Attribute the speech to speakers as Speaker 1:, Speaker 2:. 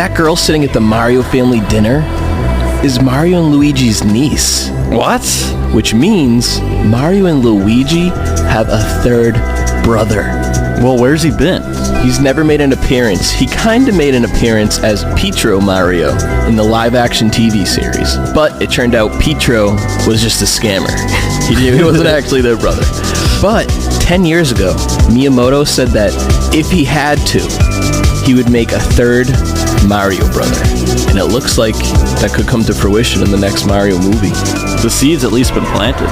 Speaker 1: That girl sitting at the Mario family dinner is Mario and Luigi's niece.
Speaker 2: What?
Speaker 1: Which means Mario and Luigi have a third brother.
Speaker 2: Well, where's he been?
Speaker 1: He's never made an appearance. He kinda made an appearance as Pietro Mario in the live-action TV series. But it turned out Pietro was just a scammer. He wasn't actually their brother. But 10 years ago, Miyamoto said that if he had to, he would make a third Mario brother. And it looks like that could come to fruition in the next Mario movie.
Speaker 2: The seed's at least been planted.